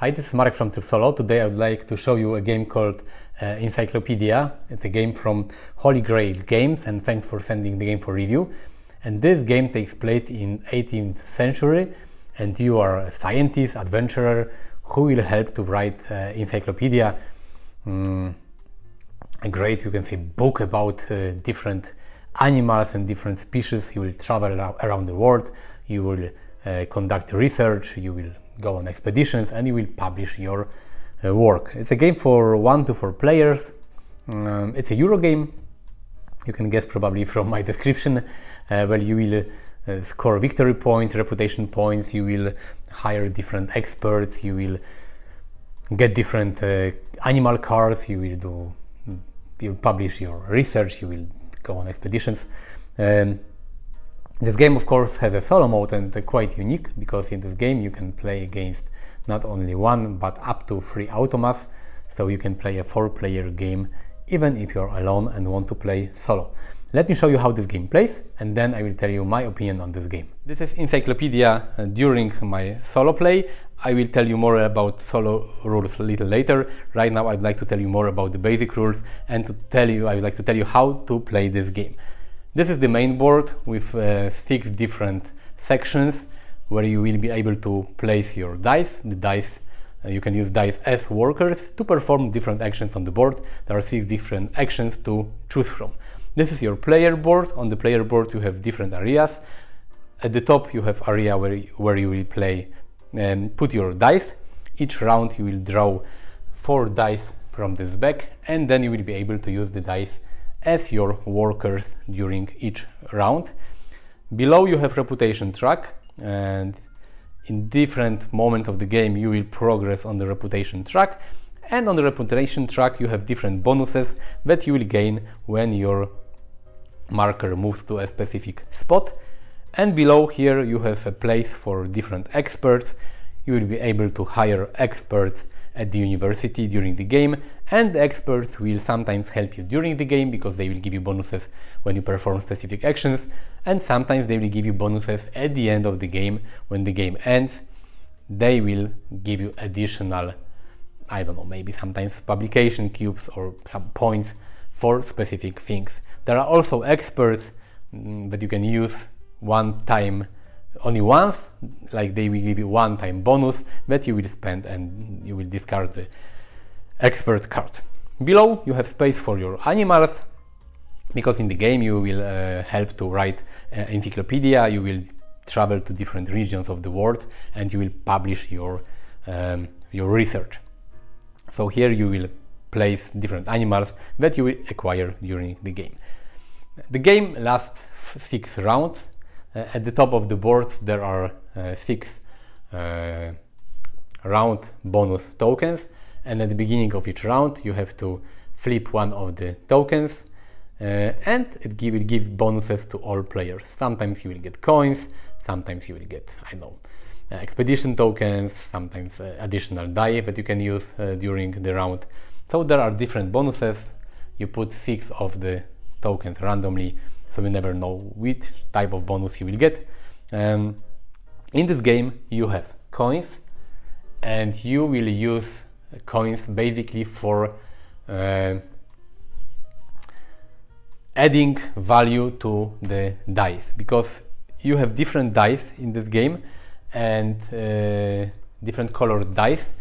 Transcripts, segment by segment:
Hi, this is Marek from Tryb Solo. Today I would like to show you a game called Encyclopedia. It's a game from Holy Grail Games, and thanks for sending the game for review. And this game takes place in 18th century, and you are a scientist, adventurer, who will help to write encyclopedia, a great, you can say, book about different animals and different species. You will travel around the world, you will conduct research, you will go on expeditions, and you will publish your work. It's a game for 1 to 4 players. It's a Euro game. You can guess probably from my description. Well, you will score victory points, reputation points, you will hire different experts, you will get different animal cards, you'll publish your research, you will go on expeditions. This game, of course, has a solo mode, and quite unique, because in this game you can play against not only 1 but up to 3 automats, so you can play a 4-player game even if you're alone and want to play solo. Let me show you how this game plays, and then I will tell you my opinion on this game. This is Encyclopedia during my solo play. I will tell you more about solo rules a little later. Right now I'd like to tell you more about the basic rules, and I would like to tell you how to play this game. This is the main board with 6 different sections where you will be able to place your dice. The dice, you can use dice as workers to perform different actions on the board. There are 6 different actions to choose from. This is your player board. On the player board you have different areas. At the top you have area where you will play and put your dice. Each round you will draw 4 dice from this deck, and then you will be able to use the dice as your workers during each round. Below you have reputation track, and in different moments of the game you will progress on the reputation track, and on the reputation track you have different bonuses that you will gain when your marker moves to a specific spot. And below here you have a place for different experts. You will be able to hire experts at the university during the game, and the experts will sometimes help you during the game because they will give you bonuses when you perform specific actions, and sometimes they will give you bonuses at the end of the game. When the game ends, they will give you additional, I don't know, maybe sometimes publication cubes or some points for specific things. There are also experts that you can use one time, only once, like they will give you one-time bonus that you will spend and you will discard the expert card. Below you have space for your animals, because in the game you will help to write encyclopedia. You will travel to different regions of the world and you will publish your research. So here you will place different animals that you will acquire during the game. The game lasts 6 rounds. At the top of the board there are 6 round bonus tokens, and at the beginning of each round you have to flip one of the tokens, and it will give bonuses to all players. Sometimes you will get coins, sometimes you will get, I know, expedition tokens, sometimes additional die that you can use during the round. So there are different bonuses. You put 6 of the tokens randomly, so you never know which type of bonus you will get. In this game you have coins, and you will use coins basically for adding value to the dice, because you have different dice in this game and different colored dice.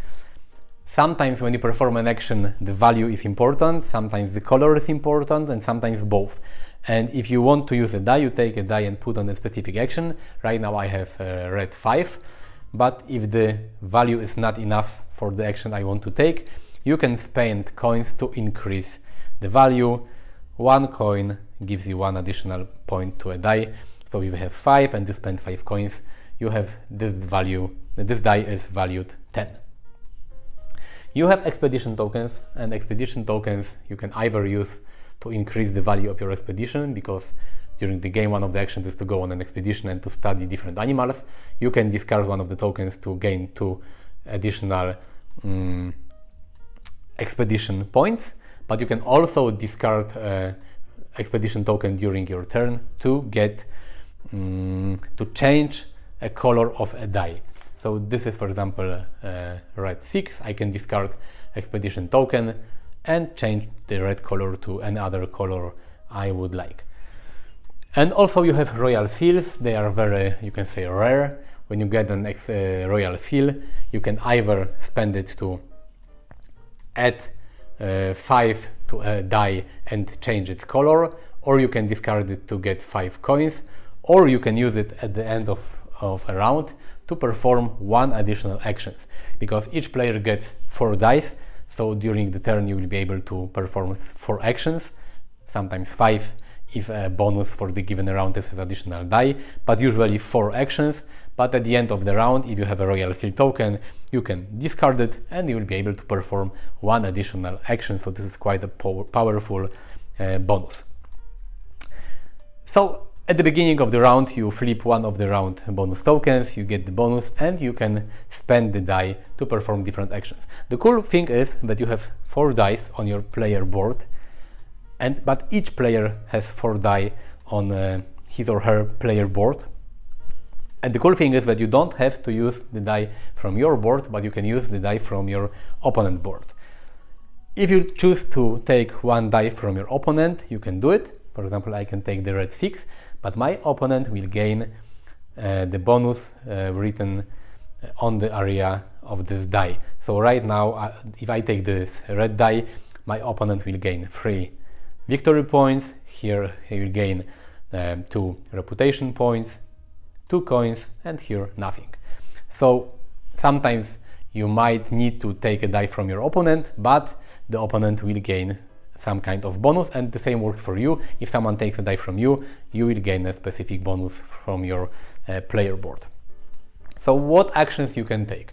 Sometimes when you perform an action the value is important, sometimes the color is important, and sometimes both. And if you want to use a die, you take a die and put on a specific action. Right now I have red 5, but if the value is not enough for the action I want to take, you can spend coins to increase the value. 1 coin gives you 1 additional point to a die. So if you have 5 and you spend 5 coins, you have this value, this die is valued 10. You have expedition tokens, and expedition tokens you can either use to increase the value of your expedition, because during the game one of the actions is to go on an expedition and to study different animals. You can discard one of the tokens to gain 2 additional expedition points, but you can also discard expedition token during your turn to get to change a color of a die. So this is, for example, red 6. I can discard expedition token and change the red color to any other color I would like. And also you have royal seals. They are very, you can say, rare. When you get an royal seal, you can either spend it to add 5 to a die and change its color, or you can discard it to get 5 coins, or you can use it at the end of a round to perform 1 additional actions, because each player gets 4 dice, so during the turn you will be able to perform 4 actions, sometimes 5 if a bonus for the given round is an additional die, but usually 4 actions. But at the end of the round, if you have a royal seal token, you can discard it and you will be able to perform 1 additional action, so this is quite a powerful bonus. So at the beginning of the round, you flip one of the round bonus tokens, you get the bonus, and you can spend the die to perform different actions. The cool thing is that you have 4 dice on your player board, but each player has 4 die on his or her player board. And the cool thing is that you don't have to use the die from your board, but you can use the die from your opponent board. If you choose to take 1 die from your opponent, you can do it. For example, I can take the red 6, but my opponent will gain the bonus written on the area of this die. So right now, if I take this red die, my opponent will gain 3 victory points. Here he will gain 2 reputation points, 2 coins, and here nothing. So sometimes you might need to take a die from your opponent, but the opponent will gain some kind of bonus, and the same works for you. If someone takes a die from you, you will gain a specific bonus from your player board. So what actions you can take?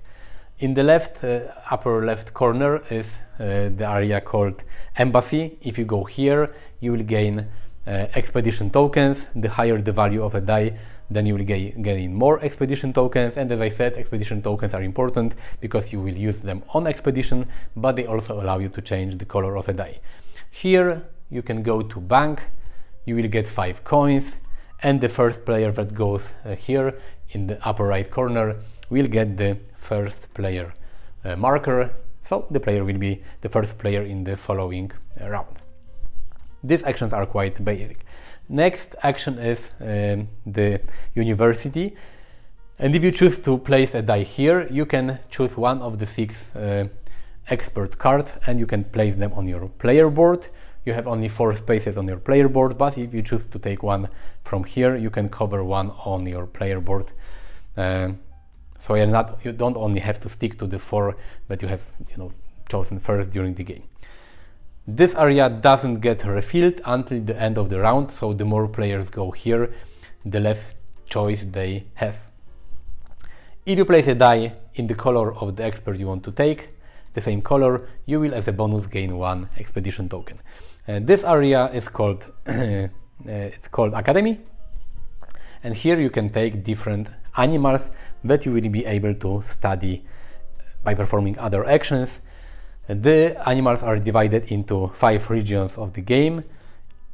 In the left upper left corner is the area called Embassy. If you go here, you will gain expedition tokens. The higher the value of a die, then you will gain more expedition tokens. And as I said, expedition tokens are important because you will use them on expedition, but they also allow you to change the color of a die. Here you can go to bank, you will get 5 coins, and the first player that goes here in the upper right corner will get the first player marker, so the player will be the first player in the following round. These actions are quite basic. Next action is the university, and if you choose to place a die here, you can choose one of the 6 expert cards and you can place them on your player board. You have only 4 spaces on your player board, but if you choose to take one from here, you can cover one on your player board. So you don't only have to stick to the 4 that you have chosen first during the game. This area doesn't get refilled until the end of the round, so the more players go here, the less choice they have. If you place a die in the color of the expert you want to take, the same color, you will as a bonus gain 1 expedition token. This area is called it's called Academy, and here you can take different animals that you will be able to study by performing other actions. The animals are divided into 5 regions of the game.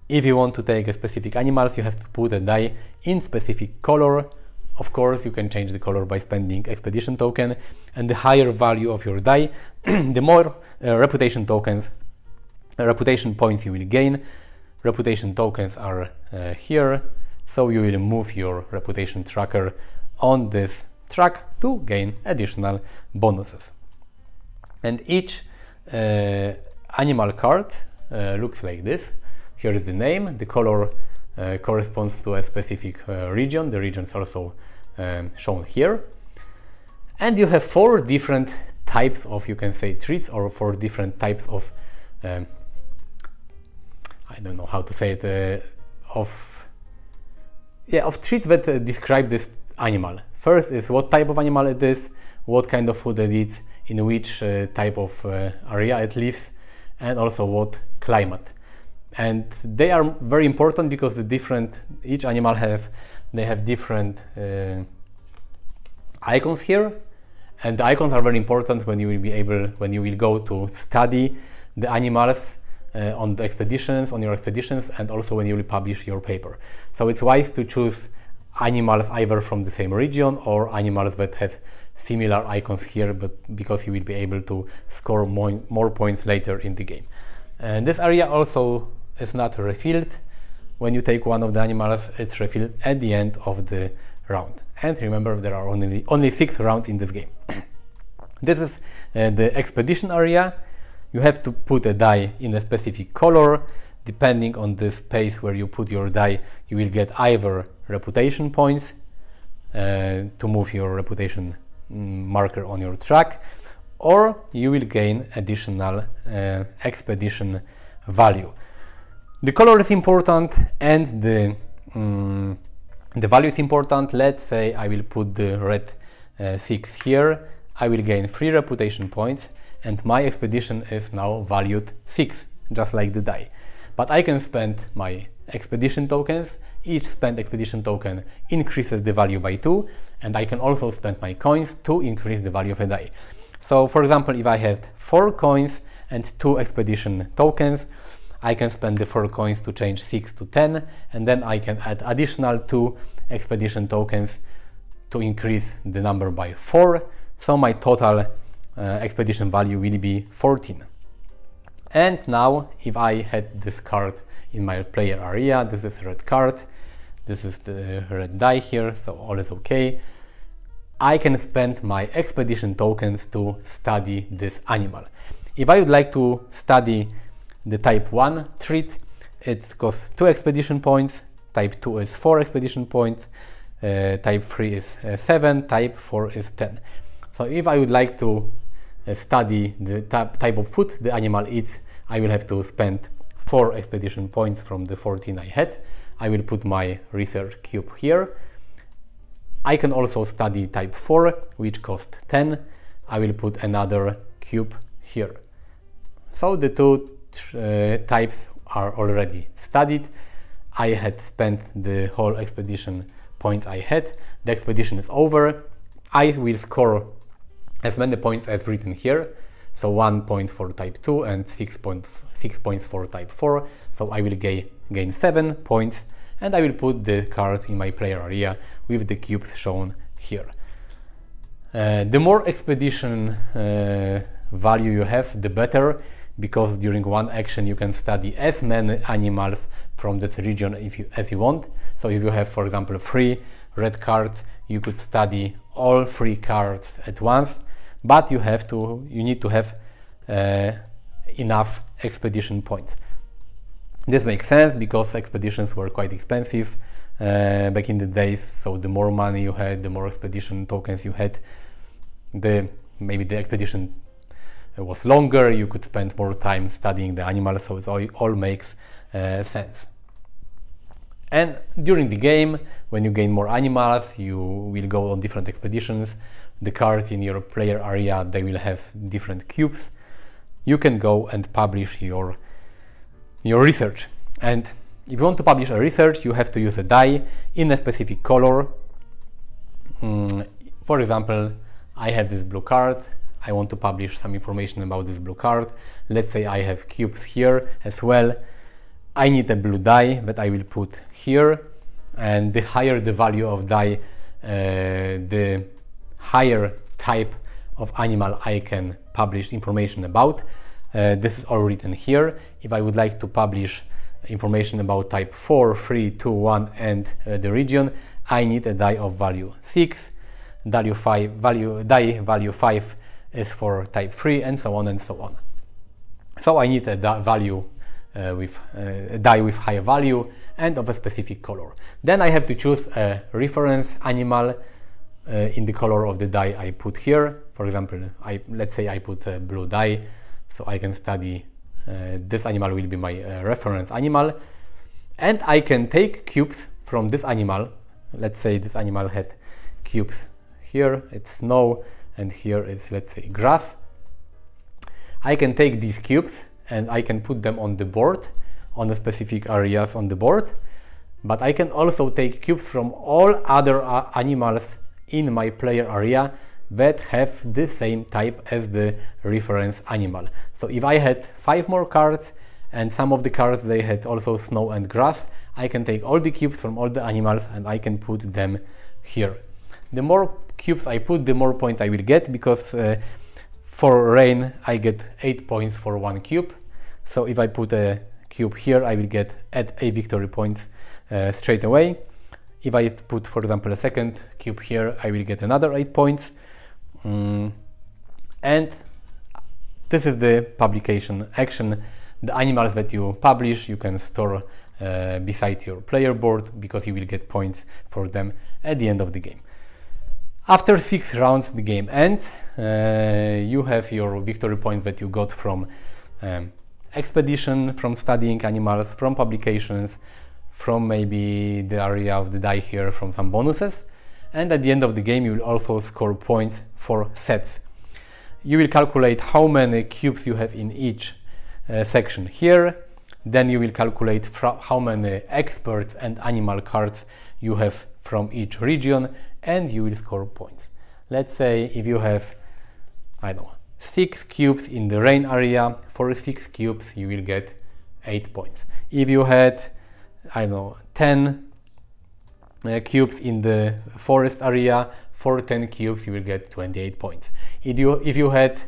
If you want to take a specific animals, you have to put a die in specific color. Of course, you can change the color by spending expedition token, and the higher value of your die, the more reputation points you will gain. Reputation tokens are here, so you will move your reputation tracker on this track to gain additional bonuses. And each animal card looks like this. Here is the name, the color corresponds to a specific region. The region is also shown here. And you have 4 different types of, you can say, treats, or 4 different types of, I don't know how to say it, of treats that describe this animal. First is what type of animal it is, what kind of food it eats, in which type of area it lives, and also what climate. And they are very important because each animal have different icons here, and the icons are very important when you will go to study the animals on your expeditions, and also when you will publish your paper. So it's wise to choose animals either from the same region or animals that have similar icons here, but because you will be able to score more points later in the game. And this area also is not refilled. When you take one of the animals, it's refilled at the end of the round. And remember, there are only 6 rounds in this game. This is the expedition area. You have to put a die in a specific color. Depending on the space where you put your die, you will get either reputation points to move your reputation marker on your track, or you will gain additional expedition value. The color is important and the value is important. Let's say I will put the red 6 here. I will gain 3 reputation points and my expedition is now valued 6, just like the die. But I can spend my expedition tokens. Each spent expedition token increases the value by 2, and I can also spend my coins to increase the value of a die. So for example, if I had 4 coins and 2 expedition tokens, I can spend the 4 coins to change 6 to 10, and then I can add additional 2 expedition tokens to increase the number by 4. So my total expedition value will be 14. And now, if I had this card in my player area, this is a red card, this is the red die here, so all is okay. I can spend my expedition tokens to study this animal. If I would like to study the type 1 trait, it costs 2 expedition points, type 2 is 4 expedition points, type 3 is 7, type 4 is 10. So if I would like to study the type of food the animal eats, I will have to spend 4 expedition points from the 14 I had. I will put my research cube here. I can also study type 4, which costs 10. I will put another cube here. So the 2 types are already studied. I had spent the whole expedition points I had. The expedition is over. I will score as many points as written here. So 1 point for type 2 and 6 points for type 4. So I will gain 7 points, and I will put the card in my player area with the cubes shown here. The more expedition value you have, the better, because during one action you can study as many animals from this region as you want. So if you have, for example, 3 red cards, you could study all 3 cards at once, but you need to have enough expedition points. This makes sense because expeditions were quite expensive back in the days, so the more money you had, the more expedition tokens you had, maybe the expedition was longer, you could spend more time studying the animals, so it all makes sense. And during the game, when you gain more animals, you will go on different expeditions. The cards in your player area, they will have different cubes. You can go and publish your research. And if you want to publish a research, you have to use a die in a specific color. For example, I have this blue card. I want to publish some information about this blue card. Let's say I have cubes here as well. I need a blue die that I will put here, and the higher the value of die, the higher type of animal I can publish information about. This is all written here. If I would like to publish information about type 4, 3, 2, 1 and the region, I need a die of value 6, die value 5 is for type 3, and so on and so on. So I need a value with a die with high value and of a specific color. Then I have to choose a reference animal in the color of the die I put here. For example, let's say I put a blue die, so I can study this animal will be my reference animal, and I can take cubes from this animal. Let's say this animal had cubes here, it's snow, and here is, let's say, grass. I can take these cubes and I can put them on the board, on the specific areas on the board, but I can also take cubes from all other animals in my player area that have the same type as the reference animal. So if I had 5 more cards and some of the cards they had also snow and grass, I can take all the cubes from all the animals and I can put them here. The more cubes I put, the more points I will get, because for rain I get 8 points for 1 cube. So if I put a cube here, I will get 8 victory points straight away. If I put, for example, a second cube here, I will get another 8 points. And this is the publication action. The animals that you publish, you can store beside your player board, because you will get points for them at the end of the game. After 6 rounds, the game ends. You have your victory points that you got from expedition, from studying animals, from publications, from maybe the area of the die here, from some bonuses. And at the end of the game, you will also score points for sets. You will calculate how many cubes you have in each section here. Then you will calculate how many experts and animal cards you have from each region, and you will score points. Let's say if you have, I don't know, 6 cubes in the rain area, for 6 cubes you will get 8 points. If you had, I don't know, 10 cubes in the forest area, for 10 cubes you will get 28 points. If you had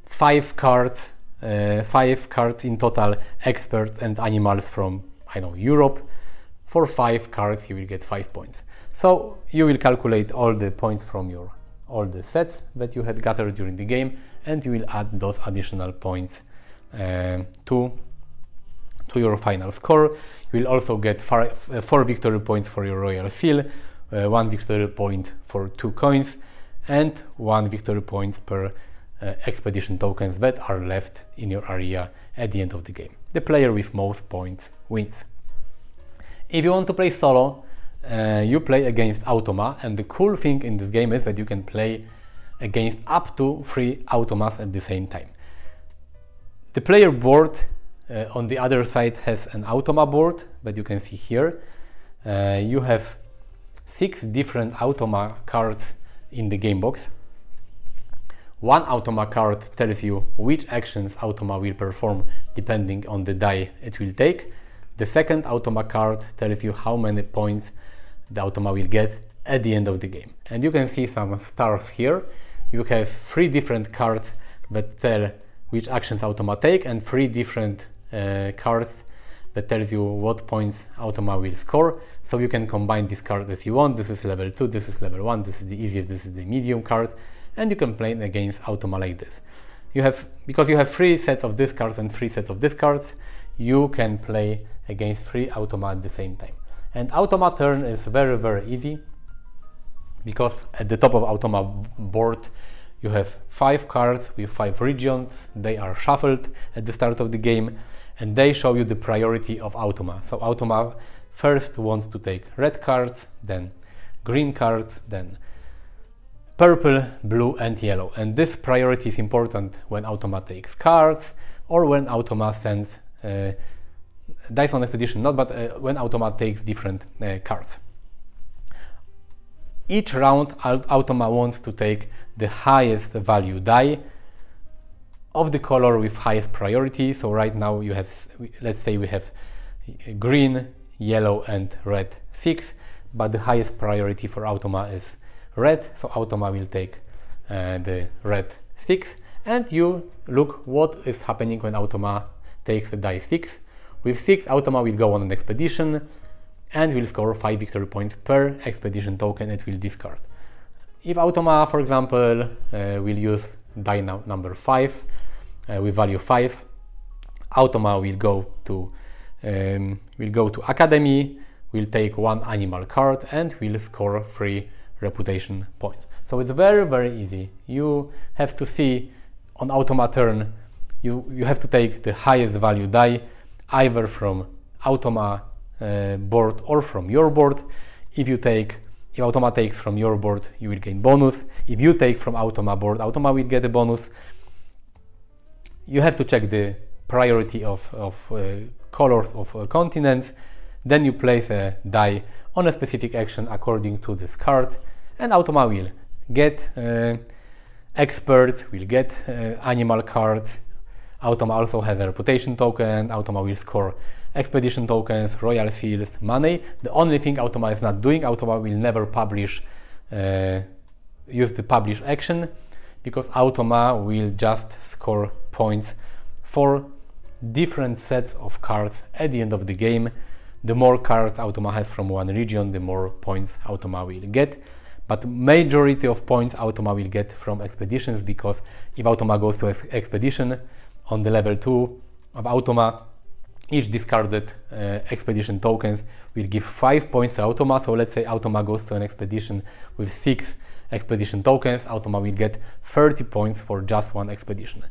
5 cards in total, experts and animals from, I don't know, Europe, for 5 cards you will get 5 points. So you will calculate all the points from all the sets that you had gathered during the game, and you will add those additional points to your final score. You will also get 4 victory points for your royal seal, 1 victory point for 2 coins, and 1 victory point per expedition tokens that are left in your area at the end of the game. The player with most points wins. If you want to play solo, you play against automa, and the cool thing in this game is that you can play against up to 3 automas at the same time. The player board on the other side has an automa board that you can see here. You have 6 different automa cards in the game box. One automa card tells you which actions automa will perform depending on the die it will take. The second automa card tells you how many points the automa will get at the end of the game. And you can see some stars here. You have 3 different cards that tell which actions automa take, and 3 different cards that tells you what points automa will score. So you can combine these cards as you want. This is level 2, this is level 1, this is the easiest, this is the medium card, and you can play against automa like this. Because you have 3 sets of these cards and 3 sets of these cards, you can play against 3 automa at the same time. And automa turn is very, very easy, because at the top of automa board you have 5 cards with 5 regions. They are shuffled at the start of the game, and they show you the priority of automa. So automa first wants to take red cards, then green cards, then purple, blue and yellow. And this priority is important when automa takes cards, or when automa sends dice on expedition, but when automa takes different cards. Each round automa wants to take the highest value die of the color with highest priority. So right now you have, let's say we have green, yellow and red 6, but the highest priority for automa is red, so automa will take the red 6, and you look what is happening when automa takes the die 6. With 6, automa will go on an expedition and will score 5 victory points per expedition token it will discard. If automa, for example, will use die number 5 with value 5, automa will go to academy, will take 1 animal card and will score 3 reputation points. So it's very, very easy. You have to see on automa turn, you have to take the highest value die, either from automa board or from your board. If automa takes from your board, you will gain bonus. If you take from automa board, automa will get a bonus. You have to check the priority of colors of continents. Then you place a die on a specific action according to this card, and automa will get experts, will get animal cards. Automa also has a reputation token. Automa will score expedition tokens, royal seals, money. The only thing automa is not doing, automa will never publish use the publish action, because Automa will just score points for different sets of cards at the end of the game. The more cards Automa has from one region, the more points Automa will get. But majority of points Automa will get from expeditions, because if Automa goes to expedition on the level 2 of Automa, each discarded expedition tokens will give 5 points to Automa. So let's say Automa goes to an expedition with 6 expedition tokens, Automa will get 30 points for just one expedition.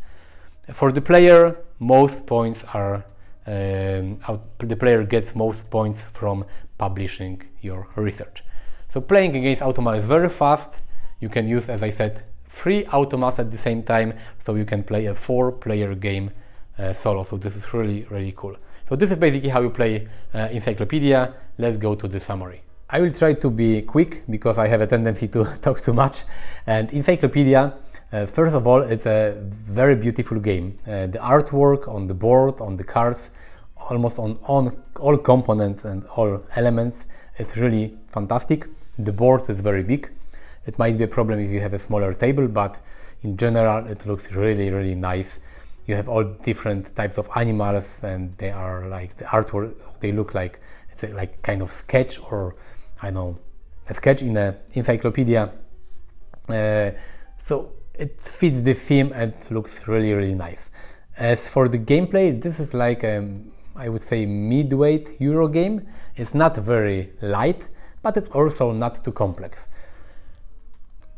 For the player, most points are the player gets most points from publishing your research. So playing against Automa is very fast. You can use, as I said, 3 Automas at the same time, so you can play a 4-player game solo. So this is really, really cool. So this is basically how you play Encyclopedia. Let's go to the summary. I will try to be quick because I have a tendency to talk too much. And Encyclopedia, first of all, it's a very beautiful game. The artwork on the board, on the cards, almost on all components and all elements, it's really fantastic. The board is very big. It might be a problem if you have a smaller table, but in general it looks really, really nice. You have all different types of animals, and they are like the artwork, they look like it's a like kind of sketch, or I know, a sketch in an encyclopedia. So it fits the theme and looks really, really nice. As for the gameplay, this is like I would say mid-weight Euro game. It's not very light, but it's also not too complex.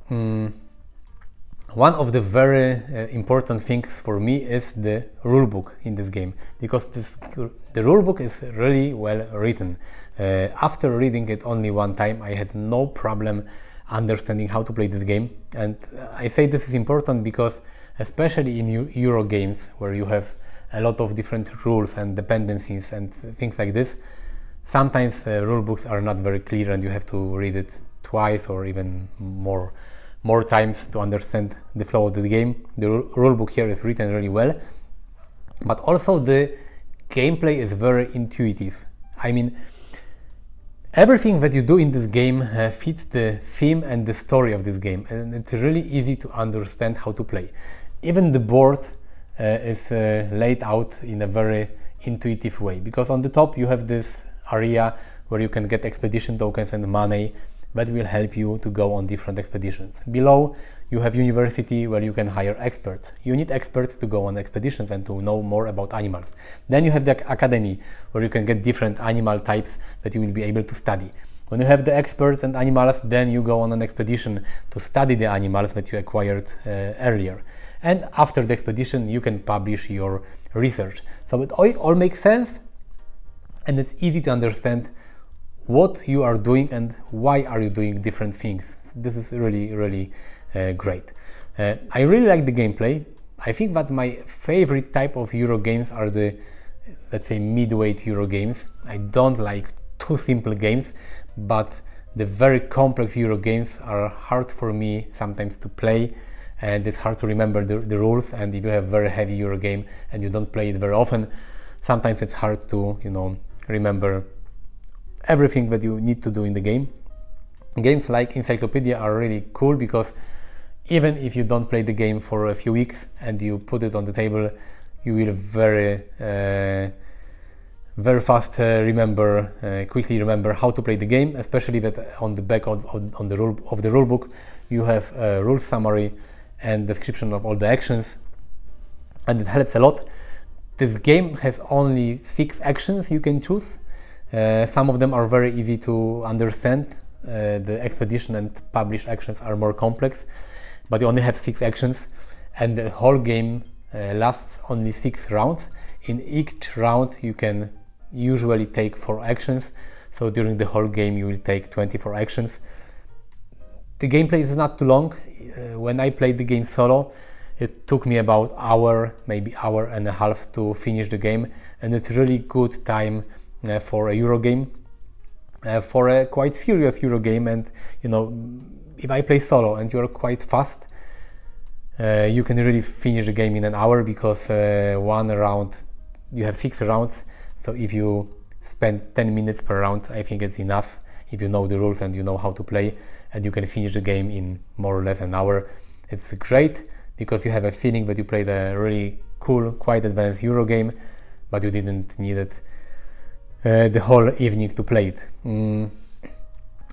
One of the very important things for me is the rulebook in this game, because the rulebook is really well written. After reading it only one time, I had no problem understanding how to play this game. And I say this is important because especially in Euro games, where you have a lot of different rules and dependencies and things like this, sometimes rulebooks are not very clear and you have to read it twice or even more times to understand the flow of the game. The rulebook here is written really well, but also the gameplay is very intuitive. I mean, everything that you do in this game fits the theme and the story of this game, and it's really easy to understand how to play. Even the board is laid out in a very intuitive way, because on the top you have this area where you can get expedition tokens and money that will help you to go on different expeditions. Below you have university, where you can hire experts. You need experts to go on expeditions and to know more about animals. Then you have the academy, where you can get different animal types that you will be able to study. When you have the experts and animals, then you go on an expedition to study the animals that you acquired earlier. And after the expedition, you can publish your research. So it all makes sense, and it's easy to understand what you are doing and why are you doing different things. This is really, really great. I really like the gameplay. I think that my favorite type of Euro games are the, let's say, mid-weight Euro games. I don't like too simple games, but the very complex Euro games are hard for me sometimes to play, and it's hard to remember the rules. And if you have a very heavy Euro game and you don't play it very often, sometimes it's hard to, you know, remember everything that you need to do in the game. Games like Encyclopedia are really cool, because even if you don't play the game for a few weeks and you put it on the table, you will very fast quickly remember how to play the game, especially that on the back of the rule book you have a rule summary and description of all the actions, and it helps a lot. This game has only 6 actions you can choose. Some of them are very easy to understand. The expedition and publish actions are more complex, but you only have 6 actions, and the whole game lasts only 6 rounds. In each round you can usually take 4 actions, so during the whole game you will take 24 actions. The gameplay is not too long. When I played the game solo, it took me about maybe hour and a half to finish the game, and it's really good time for a Euro game, for a quite serious Euro game. And you know, if I play solo and you're quite fast, you can really finish the game in an hour, because one round, you have 6 rounds, so if you spend 10 minutes per round, I think it's enough if you know the rules and you know how to play. and you can finish the game in more or less an hour. It's great because you have a feeling that you played a really cool, quite advanced Euro game, but you didn't need it the whole evening to play it.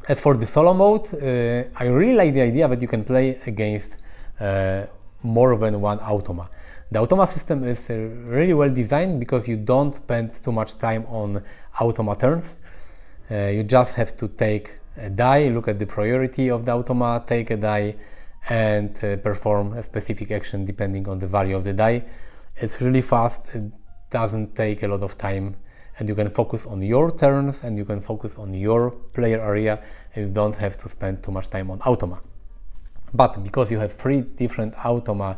As for the solo mode, I really like the idea that you can play against more than one automa. The automa system is really well designed because you don't spend too much time on automa turns. You just have to take a die, look at the priority of the automa, take a die, and perform a specific action depending on the value of the die. It's really fast, it doesn't take a lot of time, and you can focus on your turns and you can focus on your player area, and you don't have to spend too much time on automa. But because you have 3 different automa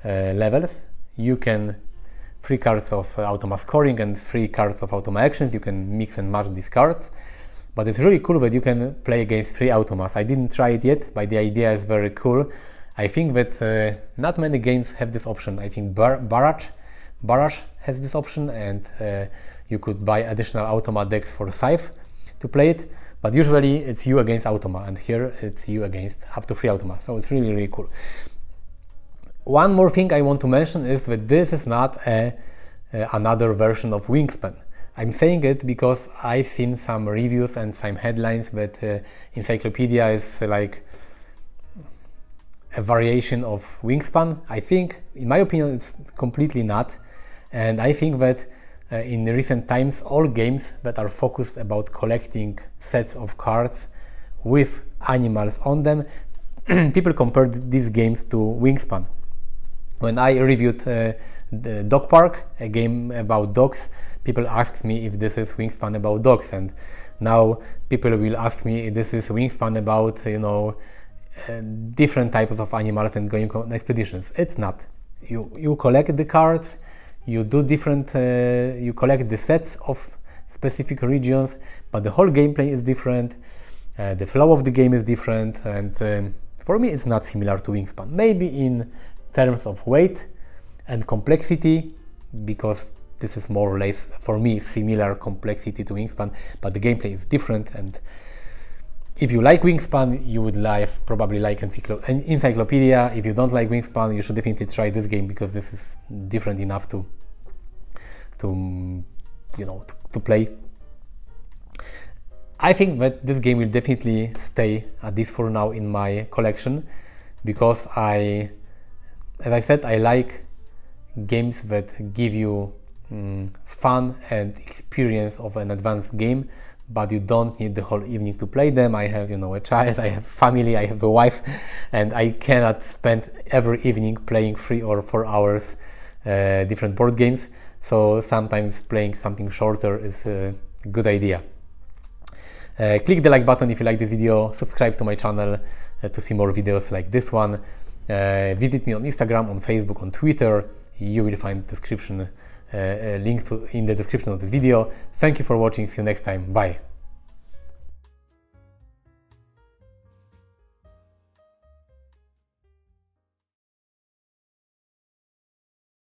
levels, you can 3 cards of automa scoring and 3 cards of automa actions, you can mix and match these cards. But it's really cool that you can play against 3 automas. I didn't try it yet, but the idea is very cool. I think that not many games have this option. I think Barrage has this option, and you could buy additional automa decks for Scythe to play it, but usually it's you against automa, and here it's you against up to 3 automa, so it's really cool. One more thing I want to mention is that this is not another version of Wingspan. I'm saying it because I've seen some reviews and some headlines that Encyclopedia is like a variation of Wingspan. I think, in my opinion, it's completely not, and I think that in recent times all games that are focused about collecting sets of cards with animals on them, people compared these games to Wingspan. When I reviewed the Dog Park, a game about dogs, people asked me if this is Wingspan about dogs, and now people will ask me if this is Wingspan about, you know, different types of animals and going on expeditions. It's not. You collect the cards, you do different, you collect the sets of specific regions, but the whole gameplay is different, the flow of the game is different, and for me it's not similar to Wingspan. Maybe in terms of weight and complexity, because this is more or less, for me, similar complexity to Wingspan, but the gameplay is different, and if you like Wingspan, you would probably like Encyclopedia. If you don't like Wingspan, you should definitely try this game, because this is different enough to play. I think that this game will definitely stay at this for now in my collection, because as I said, I like games that give you fun and experience of an advanced game, but you don't need the whole evening to play them. I have, a child, I have family, I have a wife, and I cannot spend every evening playing 3 or 4 hours different board games. So sometimes playing something shorter is a good idea. Click the like button if you like this video, subscribe to my channel to see more videos like this one. Visit me on Instagram, on Facebook, on Twitter. You will find links in the description of the video. Thank you for watching. See you next time. Bye.